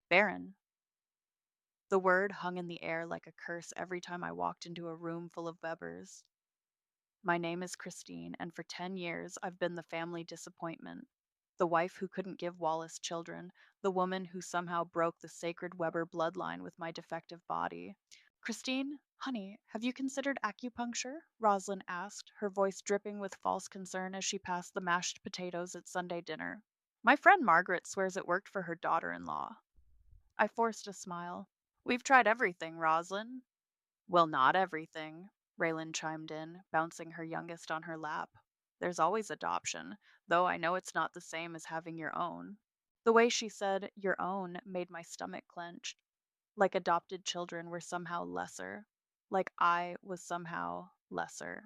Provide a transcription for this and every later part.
Barren. The word hung in the air like a curse every time I walked into a room full of Webbers. My name is Christine, and for 10 years I've been the family disappointment. The wife who couldn't give Wallace children, the woman who somehow broke the sacred Weber bloodline with my defective body. Christine, honey, have you considered acupuncture? Rosalind asked, her voice dripping with false concern as she passed the mashed potatoes at Sunday dinner. My friend Margaret swears it worked for her daughter in law. I forced a smile. We've tried everything, Rosalind. Well, not everything, Raylan chimed in, bouncing her youngest on her lap. There's always adoption, though I know it's not the same as having your own. The way she said your own made my stomach clench, like adopted children were somehow lesser, like I was somehow lesser.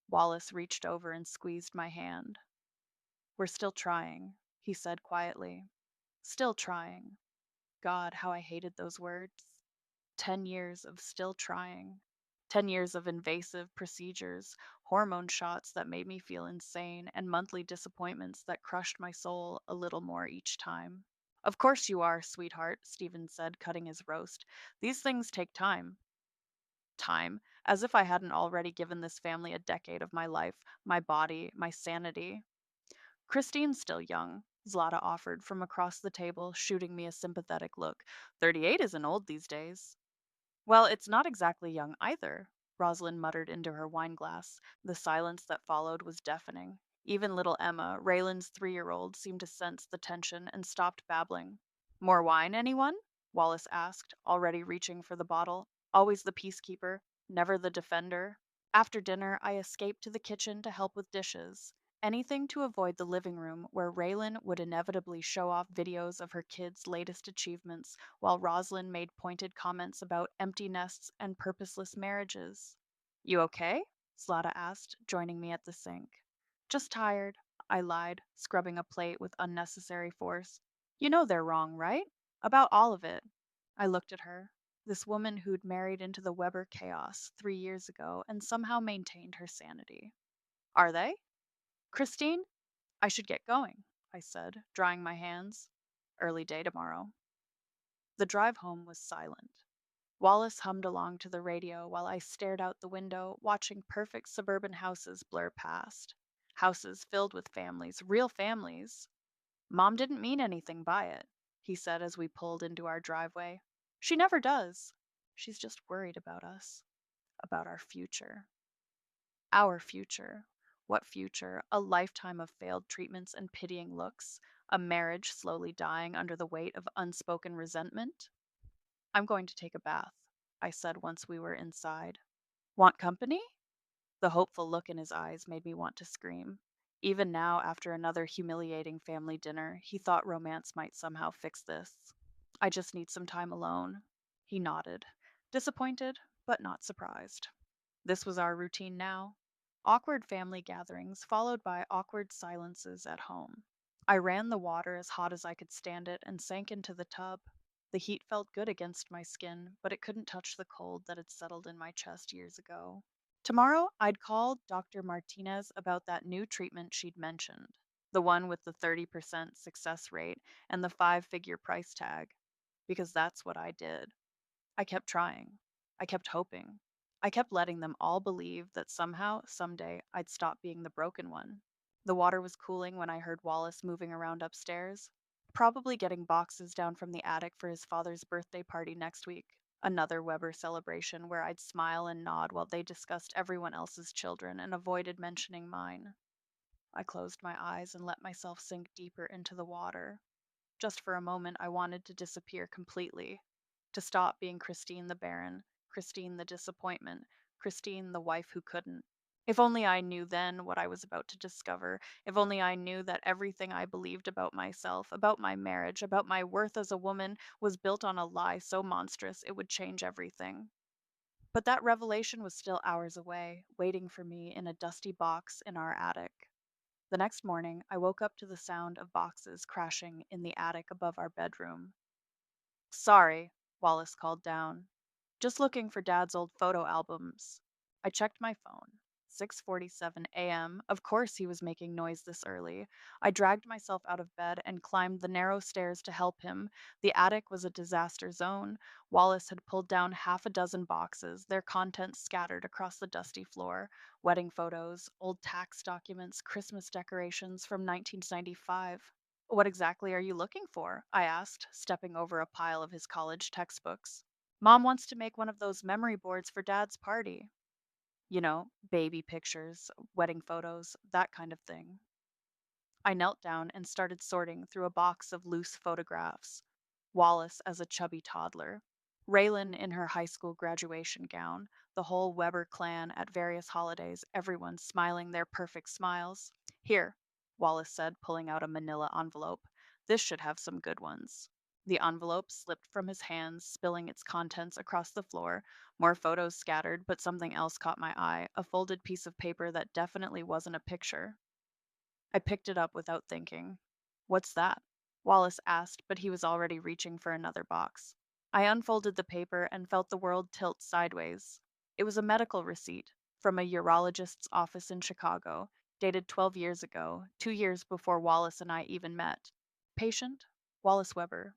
Wallace reached over and squeezed my hand. We're still trying, he said quietly. Still trying. God, how I hated those words. 10 years of still trying. 10 years of invasive procedures, hormone shots that made me feel insane, and monthly disappointments that crushed my soul a little more each time. Of course you are, sweetheart, Stephen said, cutting his roast. These things take time. Time, as if I hadn't already given this family a decade of my life, my body, my sanity. Christine's still young, Zlata offered from across the table, shooting me a sympathetic look. 38 isn't old these days. Well, it's not exactly young either, Rosalind muttered into her wineglass. The silence that followed was deafening. Even little Emma, Raylan's 3-year-old, seemed to sense the tension and stopped babbling. More wine, anyone? Wallace asked, already reaching for the bottle. Always the peacekeeper, never the defender. After dinner, I escaped to the kitchen to help with dishes. Anything to avoid the living room where Raylan would inevitably show off videos of her kids' latest achievements while Rosalind made pointed comments about empty nests and purposeless marriages. You okay? Zlata asked, joining me at the sink. Just tired, I lied, scrubbing a plate with unnecessary force. You know they're wrong, right? About all of it. I looked at her, this woman who'd married into the Weber chaos 3 years ago and somehow maintained her sanity. Are they? Christine, I should get going, I said, drying my hands. Early day tomorrow. The drive home was silent. Wallace hummed along to the radio while I stared out the window, watching perfect suburban houses blur past. Houses filled with families, real families. Mom didn't mean anything by it, he said as we pulled into our driveway. She never does. She's just worried about us, about our future. Our future. What future? A lifetime of failed treatments and pitying looks? A marriage slowly dying under the weight of unspoken resentment? I'm going to take a bath, I said once we were inside. Want company? The hopeful look in his eyes made me want to scream. Even now, after another humiliating family dinner, he thought romance might somehow fix this. I just need some time alone. He nodded, disappointed, but not surprised. This was our routine now. Awkward family gatherings, followed by awkward silences at home. I ran the water as hot as I could stand it and sank into the tub. The heat felt good against my skin, but it couldn't touch the cold that had settled in my chest years ago. Tomorrow, I'd call Dr. Martinez about that new treatment she'd mentioned, the one with the 30% success rate and the 5-figure price tag, because that's what I did. I kept trying. I kept hoping. I kept letting them all believe that somehow, someday, I'd stop being the broken one. The water was cooling when I heard Wallace moving around upstairs, probably getting boxes down from the attic for his father's birthday party next week. Another Weber celebration where I'd smile and nod while they discussed everyone else's children and avoided mentioning mine. I closed my eyes and let myself sink deeper into the water. Just for a moment, I wanted to disappear completely, to stop being Christine the Baron, Christine the disappointment, Christine the wife who couldn't. If only I knew then what I was about to discover. If only I knew that everything I believed about myself, about my marriage, about my worth as a woman, was built on a lie so monstrous it would change everything. But that revelation was still hours away, waiting for me in a dusty box in our attic. The next morning, I woke up to the sound of boxes crashing in the attic above our bedroom. Sorry, Wallace called down. Just looking for Dad's old photo albums. I checked my phone. 6:47 a.m. Of course he was making noise this early. I dragged myself out of bed and climbed the narrow stairs to help him. The attic was a disaster zone. Wallace had pulled down half a dozen boxes, their contents scattered across the dusty floor. Wedding photos, old tax documents, Christmas decorations from 1995. What exactly are you looking for? I asked, stepping over a pile of his college textbooks. Mom wants to make one of those memory boards for Dad's party. Baby pictures, wedding photos, that kind of thing. I knelt down and started sorting through a box of loose photographs. Wallace as a chubby toddler, Raylan in her high school graduation gown, the whole Weber clan at various holidays, everyone smiling their perfect smiles. Here, Wallace said, pulling out a manila envelope. This should have some good ones. The envelope slipped from his hands, spilling its contents across the floor. More photos scattered, but something else caught my eye, a folded piece of paper that definitely wasn't a picture. I picked it up without thinking. What's that? Wallace asked, but he was already reaching for another box. I unfolded the paper and felt the world tilt sideways. It was a medical receipt from a urologist's office in Chicago, dated 12 years ago, 2 years before Wallace and I even met. Patient? Wallace Weber.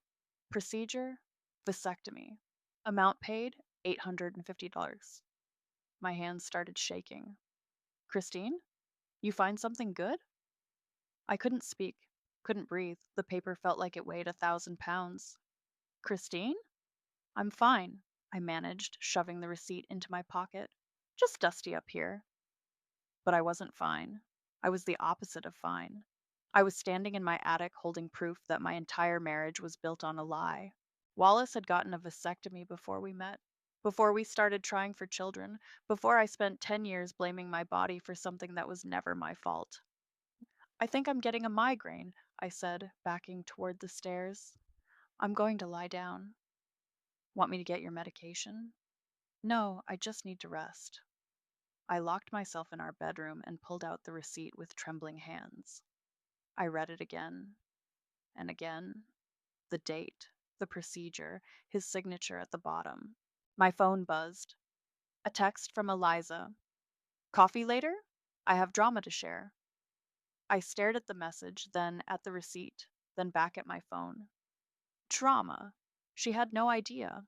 Procedure? Vasectomy. Amount paid? $850. My hands started shaking. Christine, you find something good? I couldn't speak, couldn't breathe. The paper felt like it weighed 1,000 pounds. Christine? I'm fine, I managed, shoving the receipt into my pocket. Just dusty up here. But I wasn't fine. I was the opposite of fine. I was standing in my attic holding proof that my entire marriage was built on a lie. Wallace had gotten a vasectomy before we met, before we started trying for children, before I spent 10 years blaming my body for something that was never my fault. I think I'm getting a migraine, I said, backing toward the stairs. I'm going to lie down. Want me to get your medication? No, I just need to rest. I locked myself in our bedroom and pulled out the receipt with trembling hands. I read it again and again. The date, the procedure, his signature at the bottom. My phone buzzed. A text from Eliza. Coffee later? I have drama to share. I stared at the message, then at the receipt, then back at my phone. Drama. She had no idea.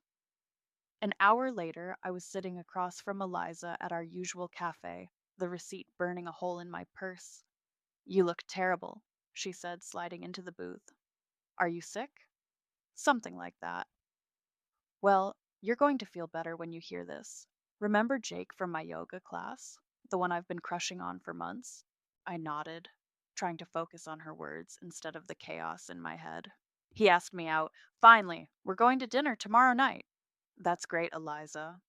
An hour later, I was sitting across from Eliza at our usual cafe, the receipt burning a hole in my purse. You look terrible, she said, sliding into the booth. Are you sick? Something like that. Well, you're going to feel better when you hear this. Remember Jake from my yoga class? The one I've been crushing on for months? I nodded, trying to focus on her words instead of the chaos in my head. He asked me out. Finally, we're going to dinner tomorrow night. That's great, Eliza.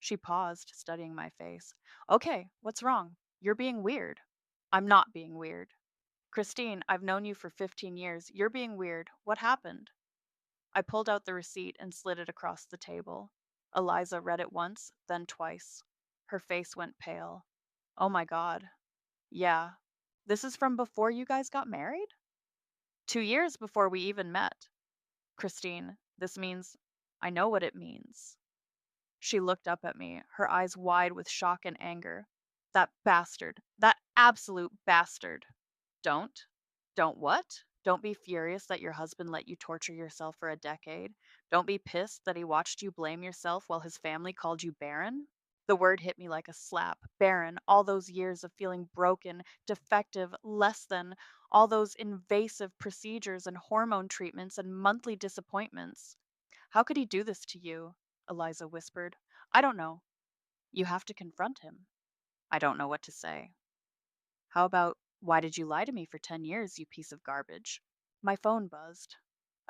She paused, studying my face. Okay, what's wrong? You're being weird. I'm not being weird. Christine, I've known you for 15 years. You're being weird. What happened? I pulled out the receipt and slid it across the table. Eliza read it once, then twice. Her face went pale. Oh my God. Yeah. This is from before you guys got married? 2 years before we even met. Christine, this means I know what it means. She looked up at me, her eyes wide with shock and anger. That bastard. That absolute bastard. Don't? Don't what? Don't be furious that your husband let you torture yourself for a decade. Don't be pissed that he watched you blame yourself while his family called you barren. The word hit me like a slap. Barren, all those years of feeling broken, defective, less than, all those invasive procedures and hormone treatments and monthly disappointments. How could he do this to you? Eliza whispered. I don't know. You have to confront him. I don't know what to say. How about, why did you lie to me for 10 years, you piece of garbage? My phone buzzed.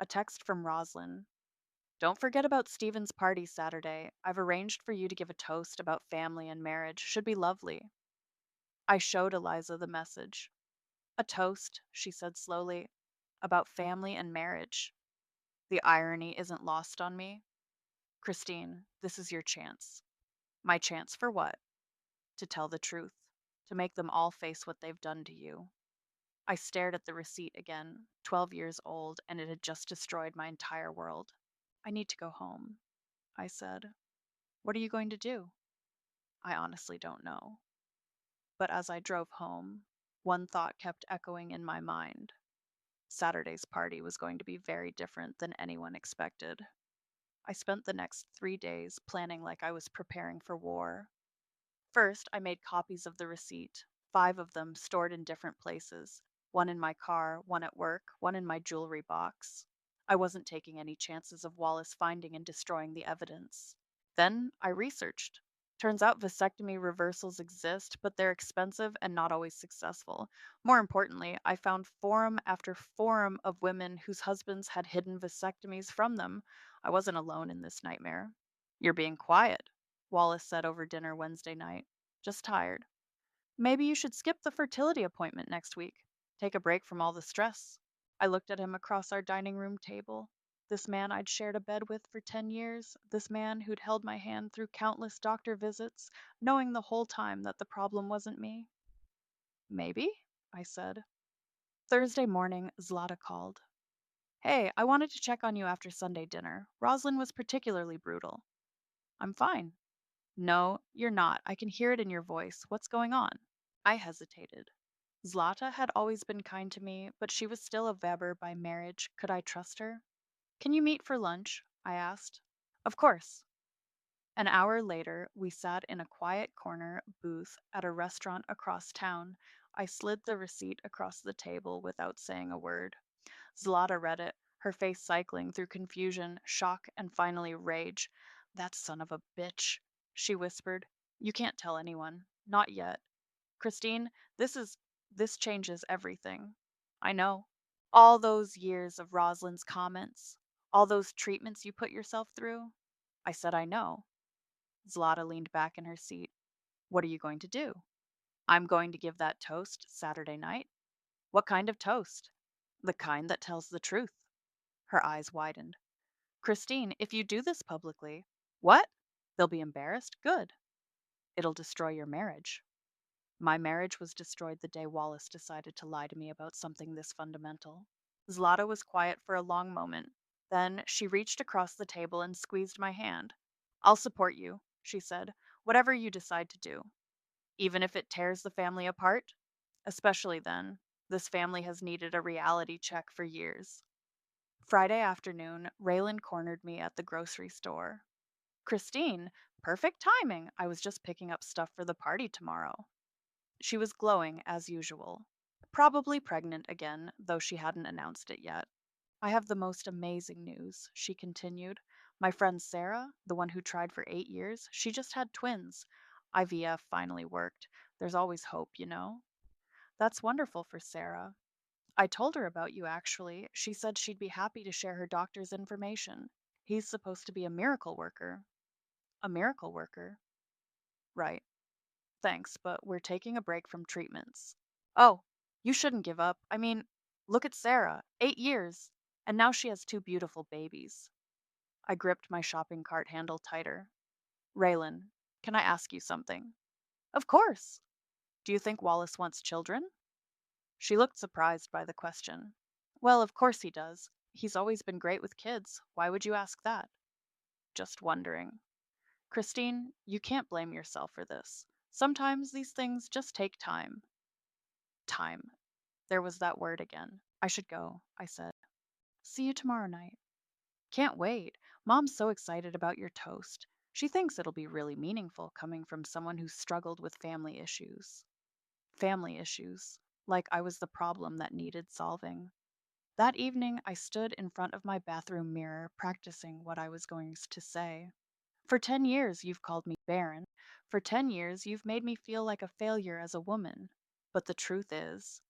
A text from Roslyn. Don't forget about Steven's party Saturday. I've arranged for you to give a toast about family and marriage. Should be lovely. I showed Eliza the message. A toast, she said slowly, about family and marriage. The irony isn't lost on me. Christine, this is your chance. My chance for what? To tell the truth. To make them all face what they've done to you. I stared at the receipt again, 12 years old, and it had just destroyed my entire world. I need to go home, I said. What are you going to do? I honestly don't know. but as I drove home, one thought kept echoing in my mind. Saturday's party was going to be very different than anyone expected. I spent the next 3 days planning like I was preparing for war. First, I made copies of the receipt, 5 of them stored in different places, one in my car, one at work, one in my jewelry box. I wasn't taking any chances of Wallace finding and destroying the evidence. Then I researched. Turns out vasectomy reversals exist, but they're expensive and not always successful. More importantly, I found forum after forum of women whose husbands had hidden vasectomies from them. I wasn't alone in this nightmare. You're being quiet, Wallace said over dinner Wednesday night. Just tired. Maybe you should skip the fertility appointment next week. Take a break from all the stress. I looked at him across our dining room table. This man I'd shared a bed with for 10 years, this man who'd held my hand through countless doctor visits, knowing the whole time that the problem wasn't me. Maybe, I said. Thursday morning, Zlata called. Hey, I wanted to check on you after Sunday dinner. Roslyn was particularly brutal. I'm fine. No, you're not. I can hear it in your voice. What's going on? I hesitated. Zlata had always been kind to me, but she was still a Weber by marriage. Could I trust her? Can you meet for lunch? I asked. Of course. An hour later, we sat in a quiet corner booth at a restaurant across town. I slid the receipt across the table without saying a word. Zlata read it, her face cycling through confusion, shock, and finally rage. That son of a bitch, she whispered. You can't tell anyone. Not yet. Christine, this changes everything. I know. All those years of Rosalind's comments, all those treatments you put yourself through. I said I know. Zlata leaned back in her seat. What are you going to do? I'm going to give that toast Saturday night. What kind of toast? The kind that tells the truth. Her eyes widened. Christine, if you do this publicly, what? They'll be embarrassed? Good. It'll destroy your marriage. My marriage was destroyed the day Wallace decided to lie to me about something this fundamental. Zlata was quiet for a long moment. Then she reached across the table and squeezed my hand. I'll support you, she said, whatever you decide to do. Even if it tears the family apart? Especially then. This family has needed a reality check for years. Friday afternoon, Raylan cornered me at the grocery store. Christine, perfect timing. I was just picking up stuff for the party tomorrow. She was glowing as usual. Probably pregnant again, though she hadn't announced it yet. I have the most amazing news, she continued. My friend Sarah, the one who tried for 8 years, she just had twins. IVF finally worked. There's always hope, you know? That's wonderful for Sarah. I told her about you, actually. She said she'd be happy to share her doctor's information. He's supposed to be a miracle worker. A miracle worker? Right. Thanks, but we're taking a break from treatments. Oh, you shouldn't give up. I mean, look at Sarah. 8 years. And now she has 2 beautiful babies. I gripped my shopping cart handle tighter. Raylan, can I ask you something? Of course. Do you think Wallace wants children? She looked surprised by the question. Well, of course he does. He's always been great with kids. Why would you ask that? Just wondering. Christine, you can't blame yourself for this. Sometimes these things just take time. Time. There was that word again. I should go, I said. See you tomorrow night. Can't wait. Mom's so excited about your toast. She thinks it'll be really meaningful coming from someone who struggled with family issues. Family issues. Like I was the problem that needed solving. That evening, I stood in front of my bathroom mirror practicing what I was going to say. For 10 years, you've called me barren. For 10 years, you've made me feel like a failure as a woman. But the truth is,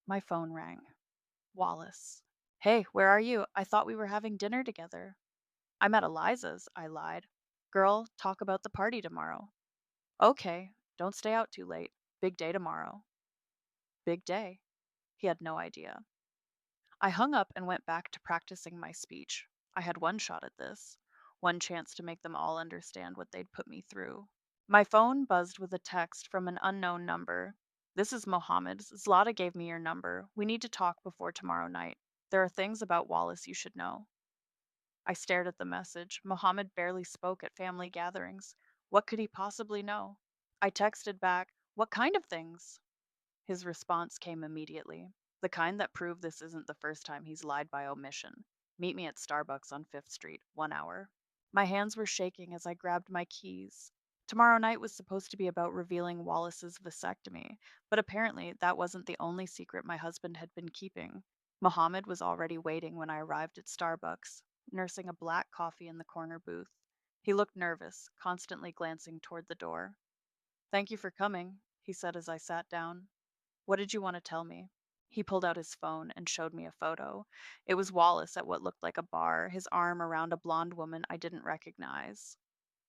my phone rang. Wallace. Hey, where are you? I thought we were having dinner together. I'm at Eliza's, I lied. Girl, talk about the party tomorrow. Okay, don't stay out too late. Big day tomorrow. Big day. He had no idea. I hung up and went back to practicing my speech. I had one shot at this, one chance to make them all understand what they'd put me through. My phone buzzed with a text from an unknown number. This is Mohammed. Zlata gave me your number. We need to talk before tomorrow night. There are things about Wallace you should know. I stared at the message. Mohammed barely spoke at family gatherings. What could he possibly know? I texted back, What kind of things? His response came immediately. The kind that prove this isn't the first time he's lied by omission. Meet me at Starbucks on 5th Street, 1 hour. My hands were shaking as I grabbed my keys. Tomorrow night was supposed to be about revealing Wallace's vasectomy, but apparently that wasn't the only secret my husband had been keeping. Mohammed was already waiting when I arrived at Starbucks, nursing a black coffee in the corner booth. He looked nervous, constantly glancing toward the door. Thank you for coming, he said as I sat down. What did you want to tell me? He pulled out his phone and showed me a photo. It was Wallace at what looked like a bar, his arm around a blonde woman I didn't recognize.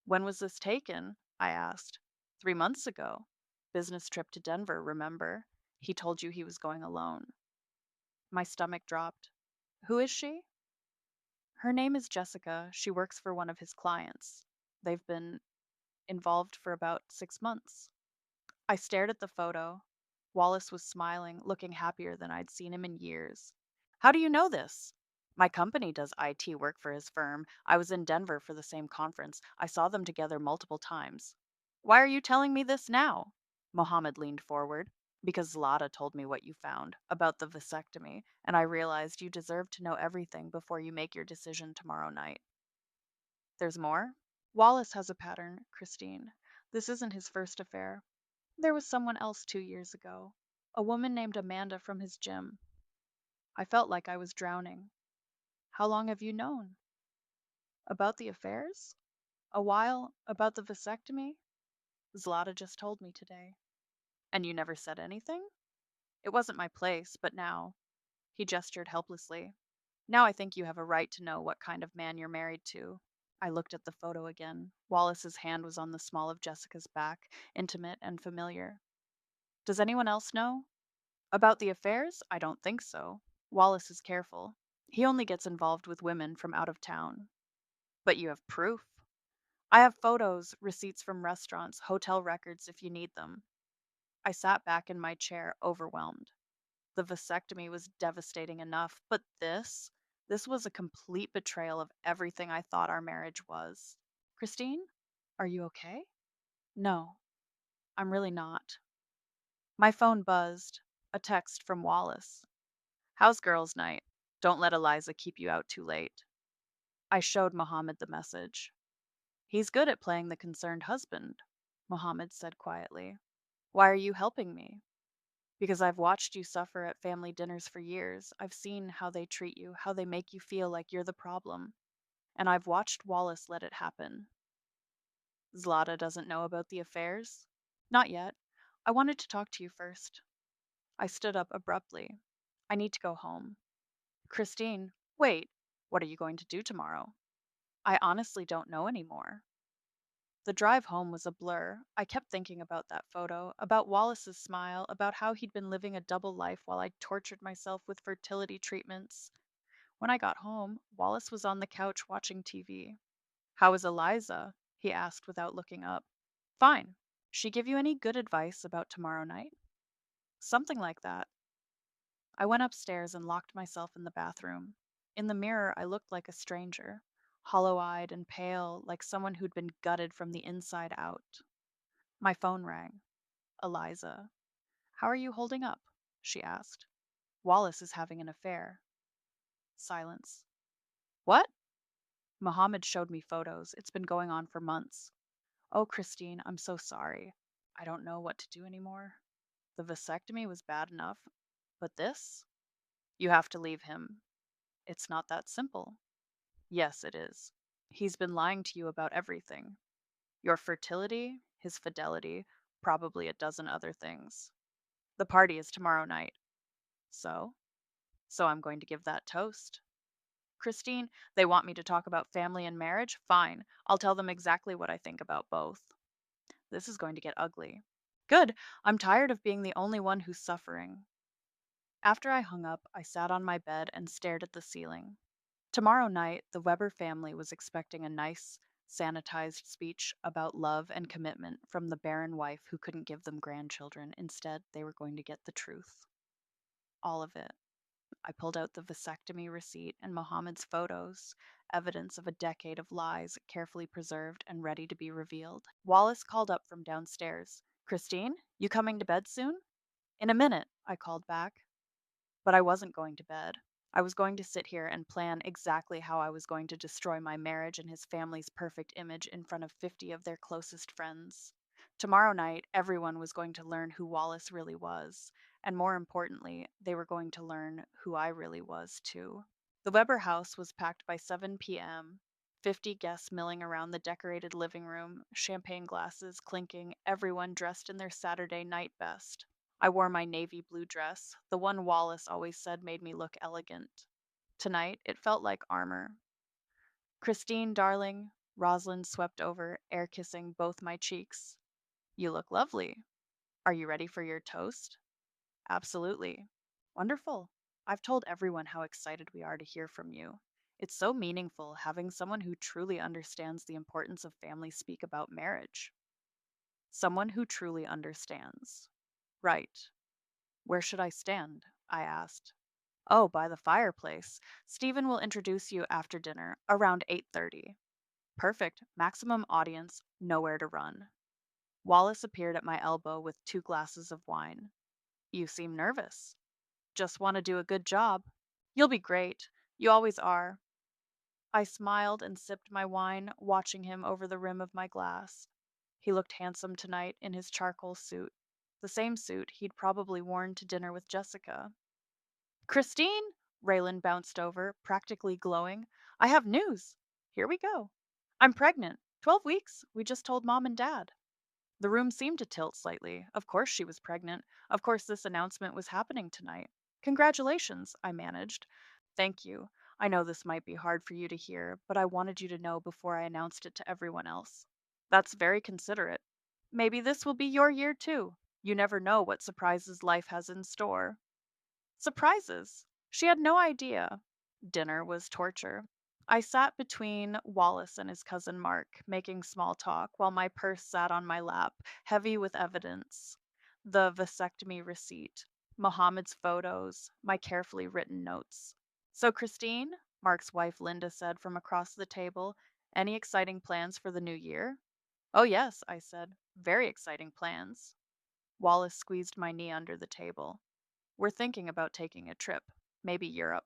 When was this taken? I asked. 3 months ago. Business trip to Denver, remember? He told you he was going alone. My stomach dropped. Who is she? Her name is Jessica. She works for one of his clients. They've been involved for about 6 months. I stared at the photo. Wallace was smiling, looking happier than I'd seen him in years. How do you know this? My company does IT work for his firm. I was in Denver for the same conference. I saw them together multiple times. Why are you telling me this now? Mohammed leaned forward. Because Zlata told me what you found about the vasectomy, and I realized you deserve to know everything before you make your decision tomorrow night. There's more? Wallace has a pattern, Christine. This isn't his first affair. There was someone else 2 years ago, a woman named Amanda from his gym. I felt like I was drowning. How long have you known? About the affairs? A while. About the vasectomy? Zlata just told me today. And you never said anything? It wasn't my place, but now. He gestured helplessly. Now I think you have a right to know what kind of man you're married to. I looked at the photo again. Wallace's hand was on the small of Jessica's back, intimate and familiar. Does anyone else know? About the affairs? I don't think so. Wallace is careful. He only gets involved with women from out of town. But you have proof. I have photos, receipts from restaurants, hotel records if you need them. I sat back in my chair, overwhelmed. The vasectomy was devastating enough, but this was a complete betrayal of everything I thought our marriage was. Christine, are you okay? No, I'm really not. My phone buzzed. A text from Wallace. How's girls' night? Don't let Eliza keep you out too late. I showed Mohammed the message. He's good at playing the concerned husband, Mohammed said quietly. Why are you helping me? Because I've watched you suffer at family dinners for years. I've seen how they treat you, how they make you feel like you're the problem. And I've watched Wallace let it happen. Zlata doesn't know about the affairs? Not yet. I wanted to talk to you first. I stood up abruptly. I need to go home. Christine, wait. What are you going to do tomorrow? I honestly don't know anymore. The drive home was a blur. I kept thinking about that photo, about Wallace's smile, about how he'd been living a double life while I tortured myself with fertility treatments. When I got home, Wallace was on the couch watching TV. How is Eliza? He asked without looking up. Fine. She give you any good advice about tomorrow night? Something like that. I went upstairs and locked myself in the bathroom. In the mirror, I looked like a stranger, hollow eyed and pale, like someone who'd been gutted from the inside out. My phone rang. Eliza. How are you holding up? She asked. Wallace is having an affair. Silence. What? Mohammed showed me photos. It's been going on for months. Oh, Christine, I'm so sorry. I don't know what to do anymore. The vasectomy was bad enough, but this? You have to leave him. It's not that simple. Yes, it is. He's been lying to you about everything. Your fertility, his fidelity, probably a dozen other things. The party is tomorrow night. So? So I'm going to give that toast. Christine, they want me to talk about family and marriage? Fine. I'll tell them exactly what I think about both. This is going to get ugly. Good. I'm tired of being the only one who's suffering. After I hung up, I sat on my bed and stared at the ceiling. Tomorrow night, the Weber family was expecting a nice, sanitized speech about love and commitment from the barren wife who couldn't give them grandchildren. Instead, they were going to get the truth. All of it. I pulled out the vasectomy receipt and Mohammed's photos, evidence of a decade of lies carefully preserved and ready to be revealed. Wallace called up from downstairs. Christine, you coming to bed soon? In a minute, I called back. But I wasn't going to bed. I was going to sit here and plan exactly how I was going to destroy my marriage and his family's perfect image in front of 50 of their closest friends. Tomorrow night, everyone was going to learn who Wallace really was. And more importantly, they were going to learn who I really was, too. The Weber house was packed by 7 p.m. 50 guests milling around the decorated living room, champagne glasses clinking, everyone dressed in their Saturday night best. I wore my navy blue dress, the one Wallace always said made me look elegant. Tonight, it felt like armor. Christine, darling, Rosalind swept over, air kissing both my cheeks. You look lovely. Are you ready for your toast? Absolutely. Wonderful. I've told everyone how excited we are to hear from you. It's so meaningful having someone who truly understands the importance of family speak about marriage. Someone who truly understands. Right. Where should I stand? I asked. Oh, by the fireplace. Stephen will introduce you after dinner, around 8:30. Perfect. Maximum audience, nowhere to run. Wallace appeared at my elbow with 2 glasses of wine. You seem nervous. Just want to do a good job. You'll be great. You always are. I smiled and sipped my wine, watching him over the rim of my glass. He looked handsome tonight in his charcoal suit, the same suit he'd probably worn to dinner with Jessica. Christine! Raylan bounced over, practically glowing. I have news. Here we go. I'm pregnant. 12 weeks. We just told mom and dad. The room seemed to tilt slightly. Of course she was pregnant. Of course this announcement was happening tonight. Congratulations, I managed. Thank you. I know this might be hard for you to hear, but I wanted you to know before I announced it to everyone else. That's very considerate. Maybe this will be your year too. You never know what surprises life has in store. Surprises. She had no idea. Dinner was torture. I sat between Wallace and his cousin Mark, making small talk, while my purse sat on my lap, heavy with evidence. The vasectomy receipt, Mohammed's photos, my carefully written notes. So, Christine, Mark's wife Linda said from across the table, any exciting plans for the new year? Oh, yes, I said. Very exciting plans. Wallace squeezed my knee under the table. We're thinking about taking a trip, maybe Europe.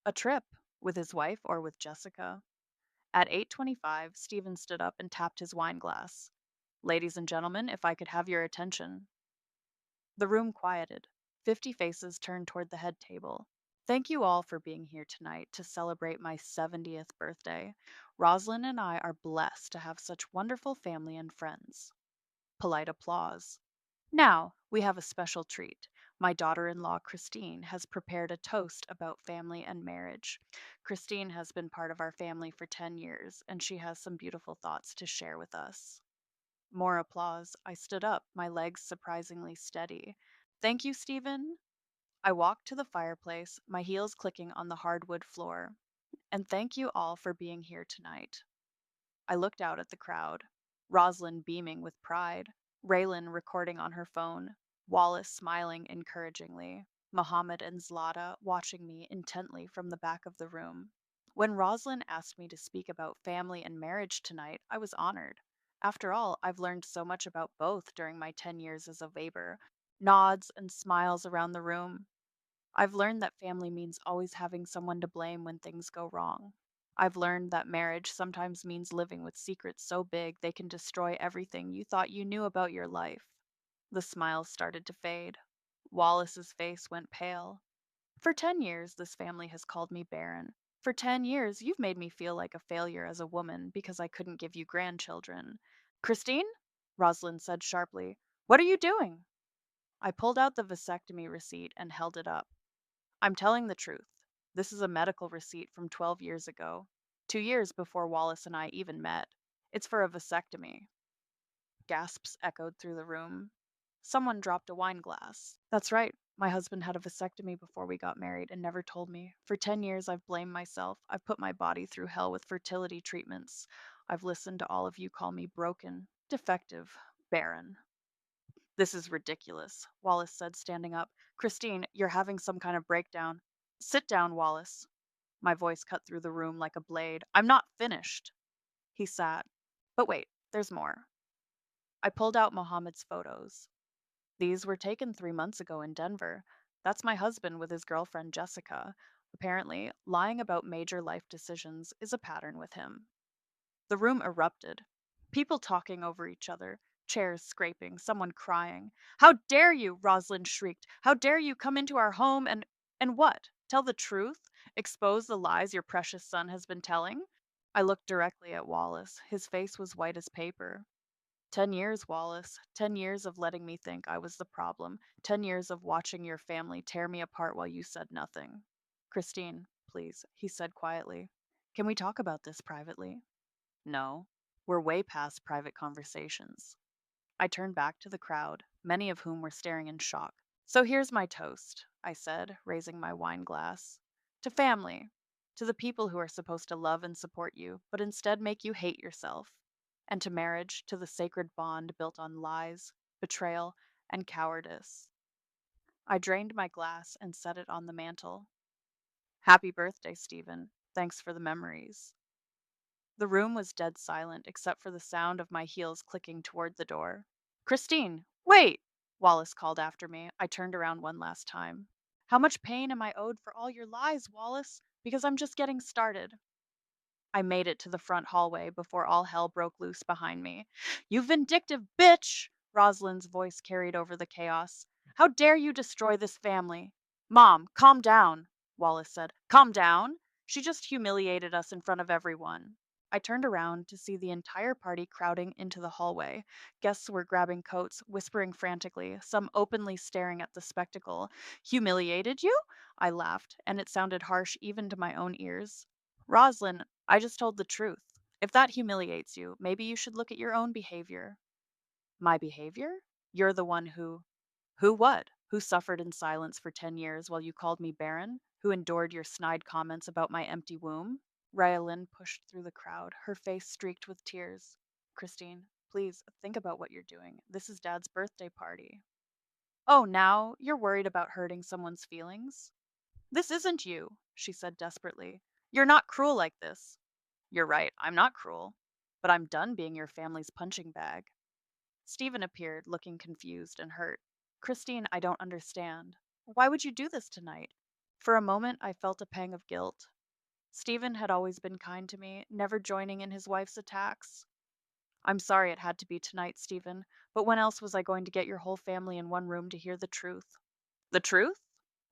A trip? With his wife or with Jessica? At 8:25, Stephen stood up and tapped his wine glass. Ladies and gentlemen, if I could have your attention. The room quieted. 50 faces turned toward the head table. Thank you all for being here tonight to celebrate my 70th birthday. Rosalind and I are blessed to have such wonderful family and friends. Polite applause. Now, we have a special treat. My daughter in law, Christine, has prepared a toast about family and marriage. Christine has been part of our family for 10 years, and she has some beautiful thoughts to share with us. More applause. I stood up, my legs surprisingly steady. Thank you, Stephen. I walked to the fireplace, my heels clicking on the hardwood floor. And thank you all for being here tonight. I looked out at the crowd. Rosalind beaming with pride, Raylan recording on her phone, Wallace smiling encouragingly, Mohammed and Zlata watching me intently from the back of the room. When Rosalind asked me to speak about family and marriage tonight, I was honored. After all, I've learned so much about both during my 10 years as a Weber. Nods and smiles around the room. I've learned that family means always having someone to blame when things go wrong. I've learned that marriage sometimes means living with secrets so big they can destroy everything you thought you knew about your life. The smiles started to fade. Wallace's face went pale. For 10 years, this family has called me barren. For 10 years, you've made me feel like a failure as a woman because I couldn't give you grandchildren. Christine? Rosalind said sharply. What are you doing? I pulled out the vasectomy receipt and held it up. I'm telling the truth. This is a medical receipt from 12 years ago, 2 years before Wallace and I even met. It's for a vasectomy. Gasps echoed through the room. Someone dropped a wine glass. That's right. My husband had a vasectomy before we got married and never told me. For 10 years, I've blamed myself. I've put my body through hell with fertility treatments. I've listened to all of you call me broken, defective, barren. This is ridiculous, Wallace said, standing up. Christine, you're having some kind of breakdown. Sit down, Wallace. My voice cut through the room like a blade. I'm not finished. He sat. But wait, there's more. I pulled out Mohammed's photos. These were taken 3 months ago in Denver. That's my husband with his girlfriend Jessica. Apparently, lying about major life decisions is a pattern with him. The room erupted. People talking over each other, chairs scraping, someone crying. How dare you? Rosalind shrieked. How dare you come into our home and what? Tell the truth? Expose the lies your precious son has been telling? I looked directly at Wallace. His face was white as paper. 10 years, Wallace. 10 years of letting me think I was the problem. 10 years of watching your family tear me apart while you said nothing. Christine, please, he said quietly. Can we talk about this privately? No. We're way past private conversations. I turned back to the crowd, many of whom were staring in shock. So here's my toast, I said, raising my wine glass. To family. To the people who are supposed to love and support you, but instead make you hate yourself. And to marriage, to the sacred bond built on lies, betrayal, and cowardice. I drained my glass and set it on the mantel. Happy birthday, Stephen. Thanks for the memories. The room was dead silent except for the sound of my heels clicking toward the door. Christine, wait! Wallace called after me. I turned around one last time. How much pain am I owed for all your lies, Wallace? Because I'm just getting started. I made it to the front hallway before all hell broke loose behind me. You vindictive bitch! Rosalind's voice carried over the chaos. How dare you destroy this family? Mom, calm down, Wallace said. Calm down? She just humiliated us in front of everyone. I turned around to see the entire party crowding into the hallway. Guests were grabbing coats, whispering frantically, some openly staring at the spectacle. Humiliated you? I laughed, and it sounded harsh even to my own ears. Rosalind, I just told the truth. If that humiliates you, maybe you should look at your own behavior. My behavior? You're the one who. Who what? Who suffered in silence for 10 years while you called me barren? Who endured your snide comments about my empty womb? Ryalyn pushed through the crowd, her face streaked with tears. Christine, please think about what you're doing. This is Dad's birthday party. Oh, now you're worried about hurting someone's feelings? This isn't you, she said desperately. You're not cruel like this. You're right, I'm not cruel. But I'm done being your family's punching bag. Stephen appeared, looking confused and hurt. Christine, I don't understand. Why would you do this tonight? For a moment, I felt a pang of guilt. Stephen had always been kind to me, never joining in his wife's attacks. I'm sorry it had to be tonight, Stephen, but when else was I going to get your whole family in one room to hear the truth? The truth?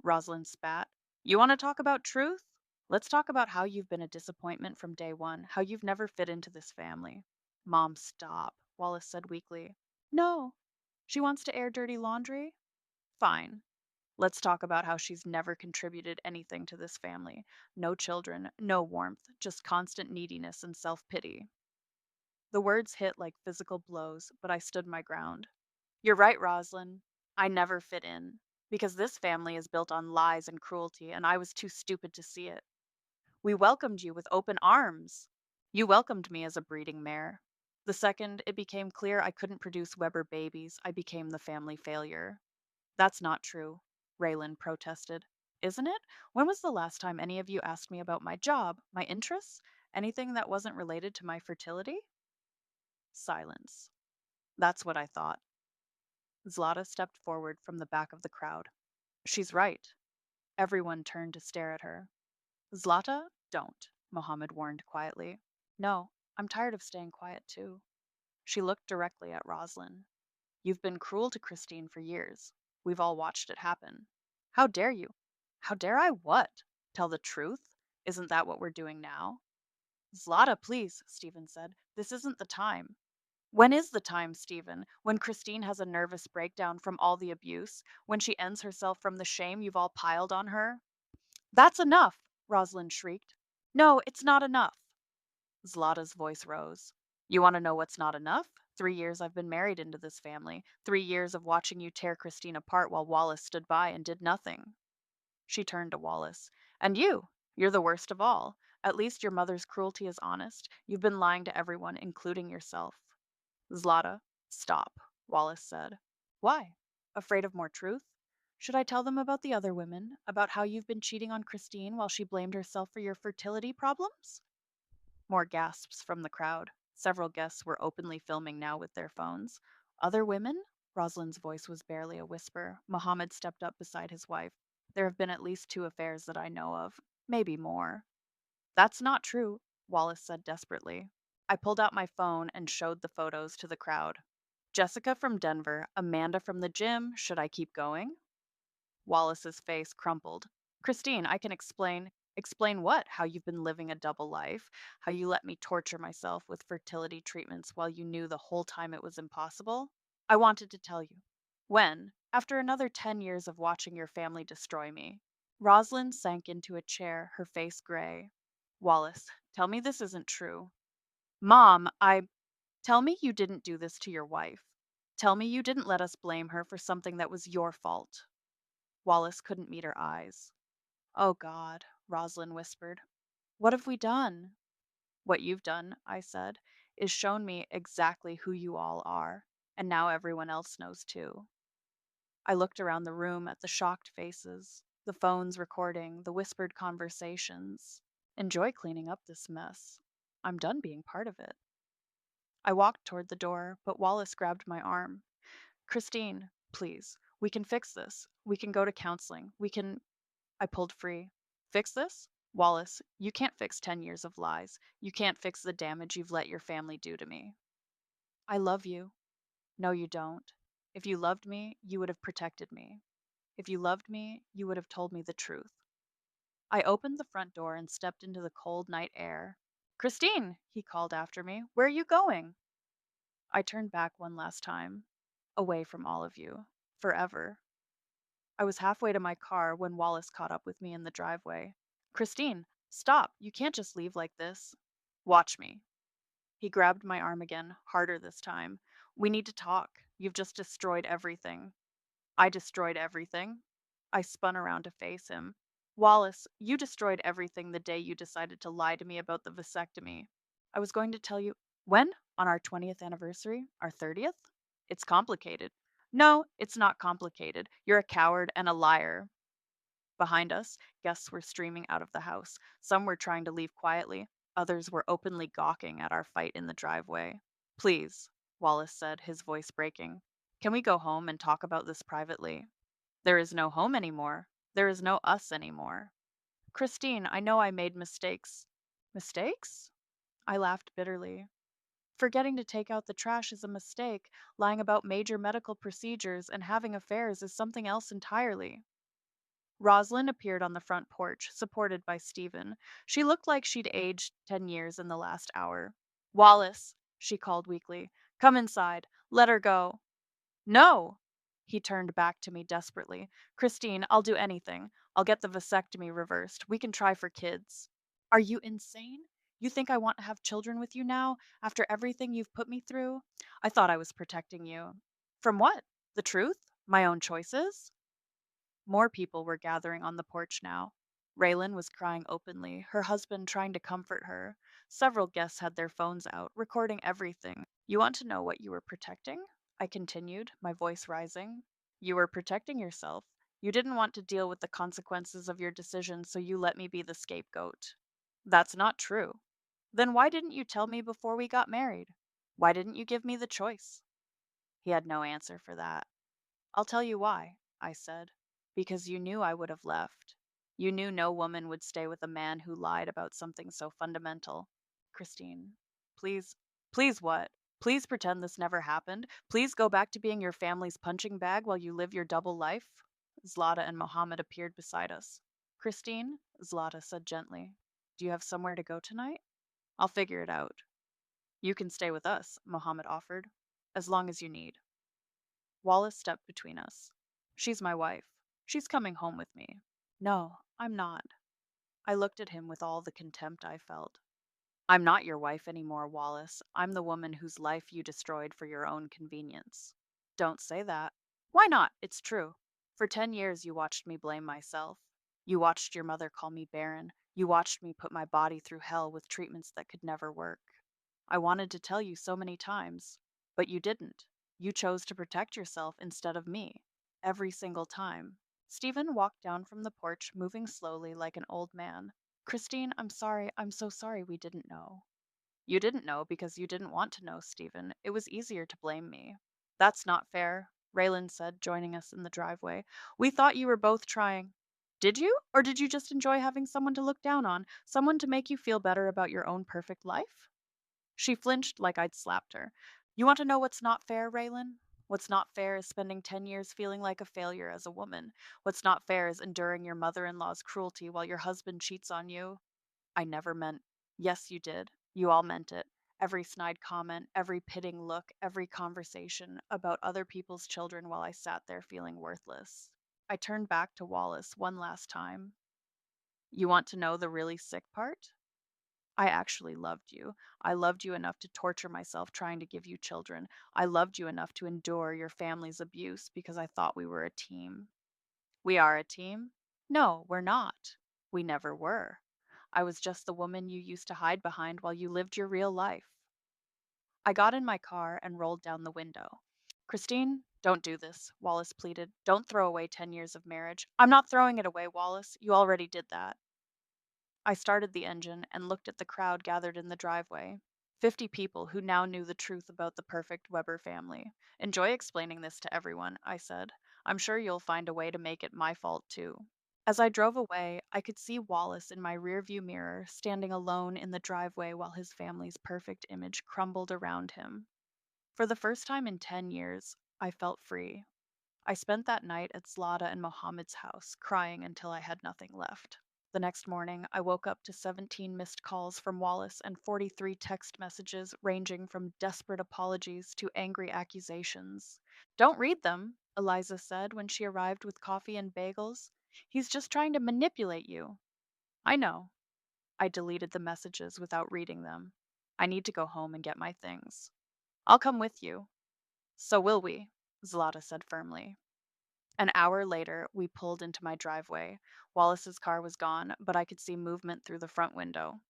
Rosalind spat. You want to talk about truth? Let's talk about how you've been a disappointment from day one, how you've never fit into this family. Mom, stop, Wallace said weakly. No. She wants to air dirty laundry? Fine. Let's talk about how she's never contributed anything to this family. No children, no warmth, just constant neediness and self pity. The words hit like physical blows, but I stood my ground. You're right, Roslyn. I never fit in. Because this family is built on lies and cruelty, and I was too stupid to see it. We welcomed you with open arms. You welcomed me as a breeding mare. The second it became clear I couldn't produce Weber babies, I became the family failure. That's not true, Raylan protested. Isn't it? When was the last time any of you asked me about my job, my interests, anything that wasn't related to my fertility? Silence. That's what I thought. Zlata stepped forward from the back of the crowd. She's right. Everyone turned to stare at her. Zlata, don't, Mohammed warned quietly. No, I'm tired of staying quiet too. She looked directly at Roslyn. You've been cruel to Christine for years. We've all watched it happen. How dare you? How dare I what? Tell the truth? Isn't that what we're doing now? Zlata, please, Stephen said. This isn't the time. When is the time, Stephen? When Christine has a nervous breakdown from all the abuse? When she ends herself from the shame you've all piled on her? That's enough, Rosalind shrieked. No, it's not enough. Zlata's voice rose. You want to know what's not enough? 3 years I've been married into this family. 3 years of watching you tear Christine apart while Wallace stood by and did nothing. She turned to Wallace. And you? You're the worst of all. At least your mother's cruelty is honest. You've been lying to everyone, including yourself. Zlata, stop, Wallace said. Why? Afraid of more truth? Should I tell them about the other women? About how you've been cheating on Christine while she blamed herself for your fertility problems? More gasps from the crowd. Several guests were openly filming now with their phones. Other women? Rosalind's voice was barely a whisper. Mohammed stepped up beside his wife. There have been at least two affairs that I know of. Maybe more. That's not true, Wallace said desperately. I pulled out my phone and showed the photos to the crowd. Jessica from Denver, Amanda from the gym. Should I keep going? Wallace's face crumpled. Christine, I can explain. Explain what? How you've been living a double life? How you let me torture myself with fertility treatments while you knew the whole time it was impossible? I wanted to tell you. When? After another 10 years of watching your family destroy me. Rosalind sank into a chair, her face gray. Wallace, tell me this isn't true. Mom, tell me you didn't do this to your wife. Tell me you didn't let us blame her for something that was your fault. Wallace couldn't meet her eyes. Oh God, Rosalind whispered. What have we done? What you've done, I said, is shown me exactly who you all are, and now everyone else knows too. I looked around the room at the shocked faces, the phones recording, the whispered conversations. Enjoy cleaning up this mess. I'm done being part of it. I walked toward the door, but Wallace grabbed my arm. Christine, please, we can fix this. We can go to counseling. We can. I pulled free. Fix this? Wallace, you can't fix 10 years of lies. You can't fix the damage you've let your family do to me. I love you. No, you don't. If you loved me, you would have protected me. If you loved me, you would have told me the truth. I opened the front door and stepped into the cold night air. Christine, he called after me, where are you going? I turned back one last time, away from all of you, forever. I was halfway to my car when Wallace caught up with me in the driveway. Christine, stop. You can't just leave like this. Watch me. He grabbed my arm again, harder this time. We need to talk. You've just destroyed everything. I destroyed everything. I spun around to face him. Wallace, you destroyed everything the day you decided to lie to me about the vasectomy. I was going to tell you. When? On our 20th anniversary? Our 30th? It's complicated. No, it's not complicated. You're a coward and a liar. Behind us, guests were streaming out of the house. Some were trying to leave quietly, others were openly gawking at our fight in the driveway. Please, Wallace said, his voice breaking. Can we go home and talk about this privately? There is no home anymore. There is no us anymore. Christine, I know I made mistakes. Mistakes? I laughed bitterly. Forgetting to take out the trash is a mistake. Lying about major medical procedures and having affairs is something else entirely. Rosalind appeared on the front porch, supported by Stephen. She looked like she'd aged 10 years in the last hour. Wallace, she called weakly, come inside. Let her go. No! He turned back to me desperately. Christine, I'll do anything. I'll get the vasectomy reversed. We can try for kids. Are you insane? You think I want to have children with you now, after everything you've put me through? I thought I was protecting you. From what? The truth? My own choices? More people were gathering on the porch now. Raylan was crying openly, her husband trying to comfort her. Several guests had their phones out, recording everything. You want to know what you were protecting? I continued, my voice rising. You were protecting yourself. You didn't want to deal with the consequences of your decision, so you let me be the scapegoat. That's not true. Then why didn't you tell me before we got married? Why didn't you give me the choice? He had no answer for that. I'll tell you why, I said. Because you knew I would have left. You knew no woman would stay with a man who lied about something so fundamental. Christine, please, please what? Please pretend this never happened. Please go back to being your family's punching bag while you live your double life. Zlata and Mohammed appeared beside us. Christine, Zlata said gently, do you have somewhere to go tonight? I'll figure it out. You can stay with us, Mohammed offered, as long as you need. Wallace stepped between us. She's my wife. She's coming home with me. No, I'm not. I looked at him with all the contempt I felt. I'm not your wife anymore, Wallace. I'm the woman whose life you destroyed for your own convenience. Don't say that. Why not? It's true. For 10 years, you watched me blame myself. You watched your mother call me barren. You watched me put my body through hell with treatments that could never work. I wanted to tell you so many times, but you didn't. You chose to protect yourself instead of me. Every single time. Stephen walked down from the porch, moving slowly like an old man. Christine, I'm sorry. I'm so sorry we didn't know. You didn't know because you didn't want to know, Stephen. It was easier to blame me. That's not fair, Raylan said, joining us in the driveway. We thought you were both trying. Did you? Or did you just enjoy having someone to look down on? Someone to make you feel better about your own perfect life? She flinched like I'd slapped her. You want to know what's not fair, Raylan? What's not fair is spending 10 years feeling like a failure as a woman. What's not fair is enduring your mother in law's cruelty while your husband cheats on you. I never meant. Yes, you did. You all meant it. Every snide comment, every pitting look, every conversation about other people's children while I sat there feeling worthless. I turned back to Wallace one last time. You want to know the really sick part? I actually loved you. I loved you enough to torture myself trying to give you children. I loved you enough to endure your family's abuse because I thought we were a team. We are a team? No, we're not. We never were. I was just the woman you used to hide behind while you lived your real life. I got in my car and rolled down the window. Christine, don't do this, Wallace pleaded. Don't throw away 10 years of marriage. I'm not throwing it away, Wallace. You already did that. I started the engine and looked at the crowd gathered in the driveway. 50 people who now knew the truth about the perfect Weber family. Enjoy explaining this to everyone, I said. I'm sure you'll find a way to make it my fault, too. As I drove away, I could see Wallace in my rearview mirror, standing alone in the driveway while his family's perfect image crumbled around him. For the first time in 10 years, I felt free. I spent that night at Zlata and Mohammed's house, crying until I had nothing left. The next morning, I woke up to 17 missed calls from Wallace and 43 text messages ranging from desperate apologies to angry accusations. Don't read them, Eliza said when she arrived with coffee and bagels. He's just trying to manipulate you. I know. I deleted the messages without reading them. I need to go home and get my things. I'll come with you. So will we, Zlata said firmly. An hour later, we pulled into my driveway. Wallace's car was gone, but I could see movement through the front window.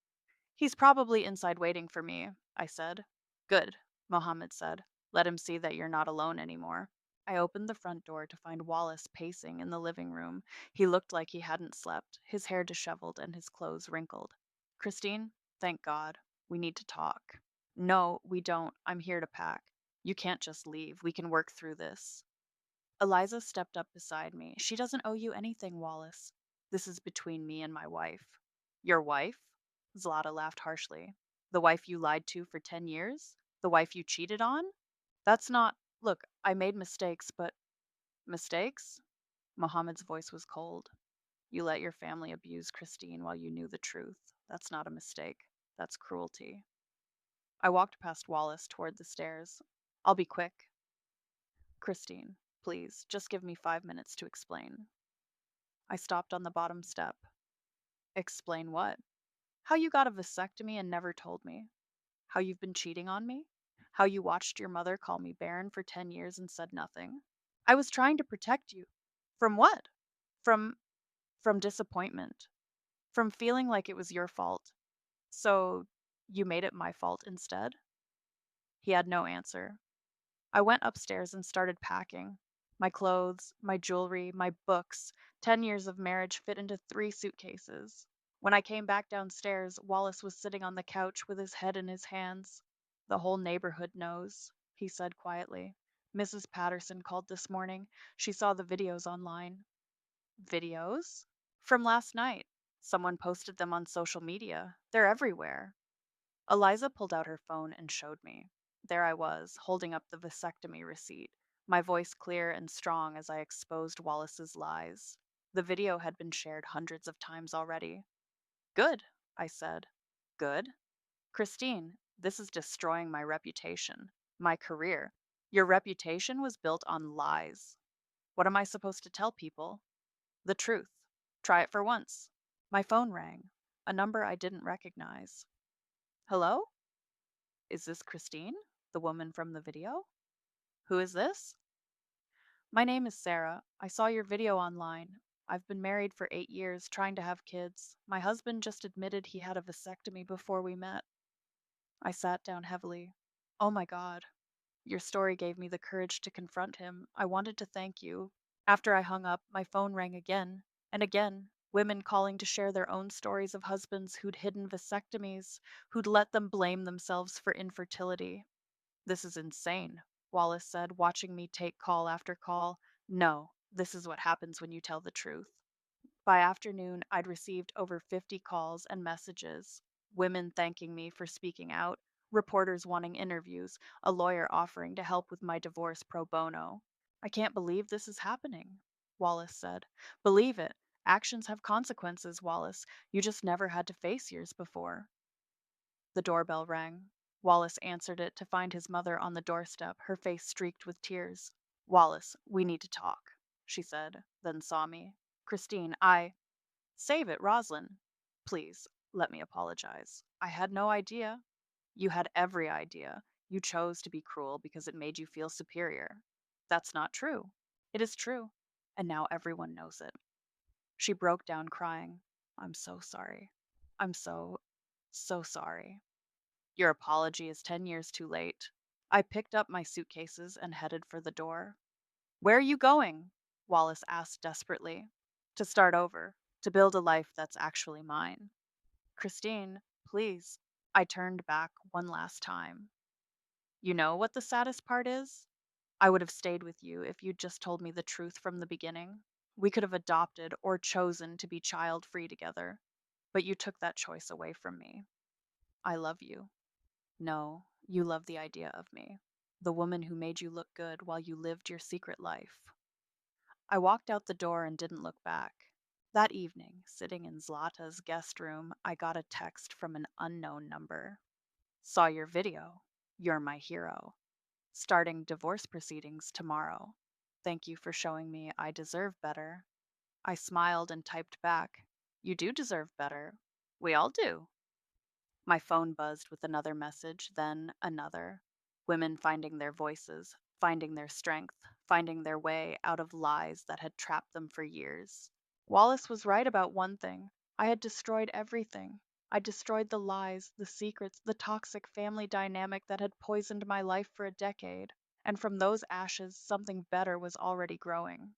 He's probably inside waiting for me, I said. Good, Mohammed said. Let him see that you're not alone anymore. I opened the front door to find Wallace pacing in the living room. He looked like he hadn't slept, his hair disheveled and his clothes wrinkled. Christine, thank God. We need to talk. No, we don't. I'm here to pack. You can't just leave. We can work through this. Eliza stepped up beside me. She doesn't owe you anything, Wallace. This is between me and my wife. Your wife? Zlata laughed harshly. The wife you lied to for 10 years? The wife you cheated on? That's not. Look, I made mistakes, but. Mistakes? Mohammed's voice was cold. You let your family abuse Christine while you knew the truth. That's not a mistake. That's cruelty. I walked past Wallace toward the stairs. I'll be quick. Christine, please, just give me 5 minutes to explain. I stopped on the bottom step. Explain what? How you got a vasectomy and never told me. How you've been cheating on me. How you watched your mother call me barren for 10 years and said nothing. I was trying to protect you. From what? From from disappointment. From feeling like it was your fault. So you made it my fault instead? He had no answer. I went upstairs and started packing. My clothes, my jewelry, my books. 10 years of marriage fit into 3 suitcases. When I came back downstairs, Wallace was sitting on the couch with his head in his hands. The whole neighborhood knows, he said quietly. Mrs. Patterson called this morning. She saw the videos online. Videos? From last night. Someone posted them on social media. They're everywhere. Eliza pulled out her phone and showed me. There I was, holding up the vasectomy receipt, my voice clear and strong as I exposed Wallace's lies. The video had been shared hundreds of times already. Good, I said. Good? Christine, this is destroying my reputation, my career. Your reputation was built on lies. What am I supposed to tell people? The truth. Try it for once. My phone rang, a number I didn't recognize. Hello? Is this Christine, the woman from the video? Who is this? My name is Sarah. I saw your video online. I've been married for 8 years, trying to have kids. My husband just admitted he had a vasectomy before we met. I sat down heavily. Oh my God. Your story gave me the courage to confront him. I wanted to thank you. After I hung up, my phone rang again and again Women calling to share their own stories of husbands who'd hidden vasectomies, who'd let them blame themselves for infertility. This is insane, Wallace said, watching me take call after call. No, this is what happens when you tell the truth. By afternoon, I'd received over 50 calls and messages, women thanking me for speaking out, reporters wanting interviews, a lawyer offering to help with my divorce pro bono. I can't believe this is happening, Wallace said. Believe it. Actions have consequences, Wallace. You just never had to face yours before. The doorbell rang. Wallace answered it to find his mother on the doorstep, her face streaked with tears. Wallace, we need to talk, she said, then saw me. Christine, Save it, Roslyn. Please, let me apologize. I had no idea. You had every idea. You chose to be cruel because it made you feel superior. That's not true. It is true. And now everyone knows it. She broke down crying. I'm so sorry. I'm so sorry. Your apology is 10 years too late. I picked up my suitcases and headed for the door. Where are you going? Wallace asked desperately. To start over, to build a life that's actually mine. Christine, please. I turned back one last time. You know what the saddest part is? I would have stayed with you if you'd just told me the truth from the beginning. We could have adopted or chosen to be child free together, but you took that choice away from me. I love you. No, you love the idea of me. The woman who made you look good while you lived your secret life. I walked out the door and didn't look back. That evening, sitting in Zlata's guest room, I got a text from an unknown number. Saw your video. You're my hero. Starting divorce proceedings tomorrow. Thank you for showing me I deserve better. I smiled and typed back. You do deserve better. We all do. My phone buzzed with another message, then another. Women finding their voices, finding their strength, finding their way out of lies that had trapped them for years. Wallace was right about one thing. I had destroyed everything. I destroyed the lies, the secrets, the toxic family dynamic that had poisoned my life for a decade. And from those ashes, something better was already growing.